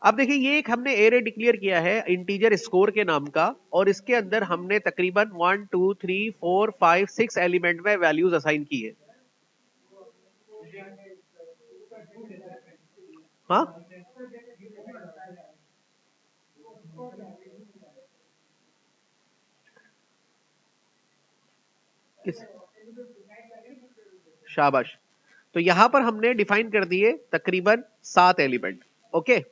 अब देखिए ये एक हमने एरे डिक्लेयर किया है इंटीजर स्कोर के नाम का, और इसके अंदर हमने तकरीबन 1 2 3 4 5 6 एलिमेंट में वैल्यूज असाइन की है। हाँ किस, शाबाश। तो यहां पर हमने डिफाइन कर दिए तकरीबन 7 एलिमेंट। ओके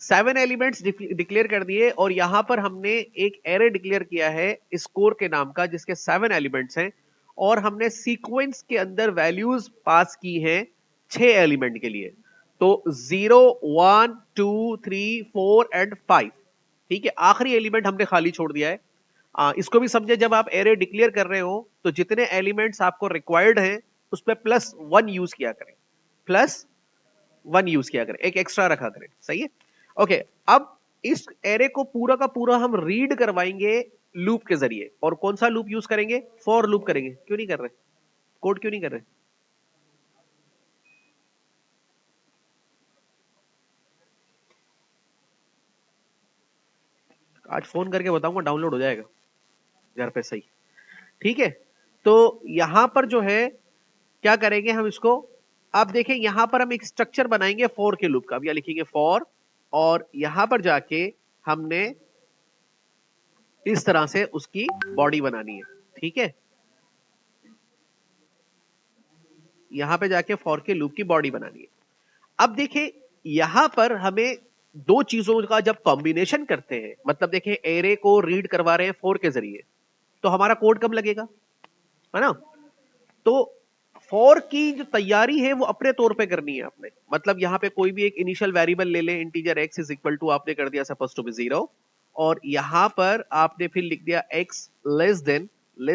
7 एलिमेंट्स डिक्लेयर कर दिए, और यहां पर हमने एक एरे डिक्लेयर किया है स्कोर के नाम का जिसके 7 एलिमेंट्स हैं, और हमने सीक्वेंस के अंदर वैल्यूज पास की हैं 6 एलिमेंट के लिए। तो 0 1 2 3 4 एंड 5। ठीक है, आखिरी एलिमेंट हमने खाली छोड़ दिया है। इसको भी समझे, जब आप एरे डिक्लेयर कर रहे हो तो जितने एलिमेंट्स आपको रिक्वायर्ड हैं उस पर +1 यूज किया करें, +1 यूज किया करें, एक एक्स्ट्रा रखा करें। सही है। ओके, अब इस एरे को पूरा का पूरा हम रीड करवाएंगे लूप के जरिए, और कौन सा लूप यूज करेंगे? फॉर लूप करेंगे। क्यों नहीं कर रहे? कोड क्यों नहीं कर रहे? आज फोन करके बताऊंगा, डाउनलोड हो जाएगा घर पे। सही, ठीक है। तो यहां पर जो है क्या करेंगे हम इसको, आप देखें यहां पर हम एक स्ट्रक्चर बनाएंगे फॉर के लूप का। अब यहां लिखेंगे फॉर, और यहां पर जाके हमने इस तरह से उसकी बॉडी बनानी है। ठीक है, यहां पे जाके फॉर के लूप की बॉडी बनानी है। अब देखिए यहां पर हमें दो चीजों का जब कॉम्बिनेशन करते हैं, मतलब देखिए एरे को रीड करवा रहे हैं फॉर के जरिए, तो हमारा कोड कम लगेगा, है ना। तो फॉर की जो तैयारी है वो अपने तौर पे करनी है आपने। मतलब यहां पे कोई भी एक इनिशियल वेरिएबल ले लें, integer x is equal to आपने कर दिया सपोज टू बी 0, और यहां पर आपने फिर लिख दिया x less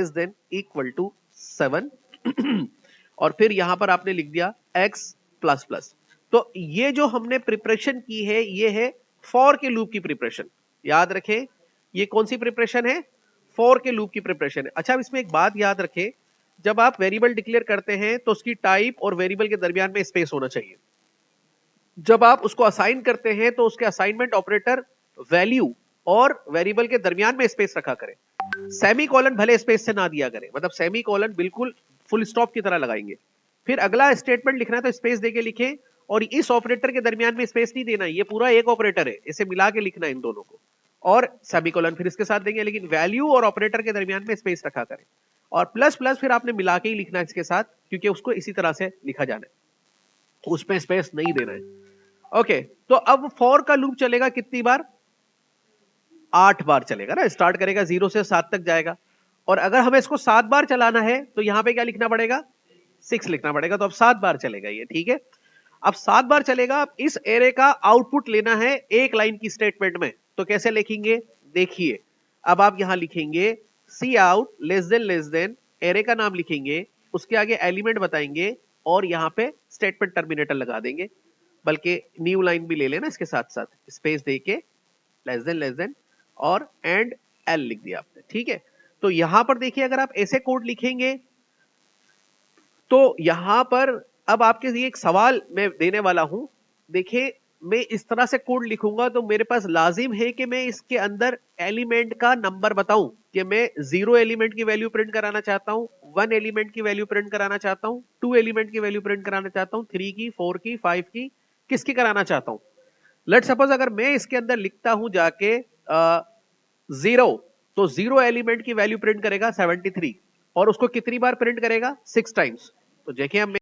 than equal to 7 और फिर यहां पर आपने लिख दिया x प्लस प्लस। तो ये जो हमने प्रिपरेशन की है ये है फॉर के लूप की प्रिपरेशन। याद रखें ये कौन सी प्रिपरेशन है? फॉर के लूप की प्रिपरेशन है। अच्छा, अब इसमें एक बात याद रखें, जब आप वेरिएबल डिक्लेयर करते हैं तो उसकी टाइप और वेरिएबल के दरमियान में स्पेस होना चाहिए। जब आप उसको असाइन करते हैं तो उसके असाइनमेंट ऑपरेटर वैल्यू और वेरिएबल के दरमियान में स्पेस रखा करें। सेमी कॉलन भले स्पेस से ना दिया करें, मतलब सेमी कॉलन बिल्कुल फुल स्टॉप की तरह लगाएंगे। फिर अगला स्टेटमेंट लिखना है तो स्पेस देके लिखें, और इस ऑपरेटर के दरमियान में स्पेस नहीं देना, ये पूरा एक ऑपरेटर है, इसे मिला के लिखना है इन दोनों को, और सेमी कॉलन फिर इसके साथ देंगे, लेकिन वैल्यू और ऑपरेटर के दरमियान में स्पेस रखा करें। और प्लस प्लस फिर आपने मिला के ही लिखना है इसके साथ, क्योंकि उसको इसी तरह से लिखा जाना है, उसमें स्पेस नहीं देना है। ओके, तो अब फॉर का लूप चलेगा कितनी बार? 8 बार चलेगा ना। स्टार्ट करेगा 0 से 7 तक जाएगा, और अगर हमें इसको 7 बार चलाना है तो यहां पे क्या लिखना पड़ेगा? 6 लिखना पड़ेगा। तो अब 7 बार चलेगा ये। ठीक है, अब 7 बार चलेगा। अब इस एरे का आउटपुट लेना है एक लाइन की स्टेटमेंट में, तो कैसे लिखेंगे? देखिए, अब आप यहां लिखेंगे सी आउट लेस देन एरे का नाम लिखेंगे, उसके आगे एलिमेंट बताएंगे, और यहां पे स्टेटमेंट टर्मिनेटर लगा देंगे। बल्कि न्यू लाइन भी ले लेना इसके साथ साथ, स्पेस देके लेस देन और एंड एल लिख दिया आपने। ठीक है, तो यहां पर देखिए अगर आप ऐसे कोड लिखेंगे तो यहां पर अब आपके लिए एक सवाल मैं देने वाला हूं। देखिए, मैं इस तरह से कोड लिखूंगा तो मेरे पास लाजिम है कि मैं इसके अंदर एलिमेंट का नंबर बताऊं, कि मैं 0 एलिमेंट की वैल्यू प्रिंट कराना चाहता हूं, 1 एलिमेंट की वैल्यू प्रिंट कराना चाहता हूं, 2 एलिमेंट की वैल्यू प्रिंट कराना चाहता हूं, 3 की, 4 की, 5 की, किसकी कराना चाहता हूं। लेट सपोज अगर मैं इसके अंदर लिखता हूं जाके 0, तो 0 एलिमेंट की वैल्यू प्रिंट करेगा 73, और उसको कितनी बार प्रिंट करेगा? 6 टाइम्स। तो देखिए हम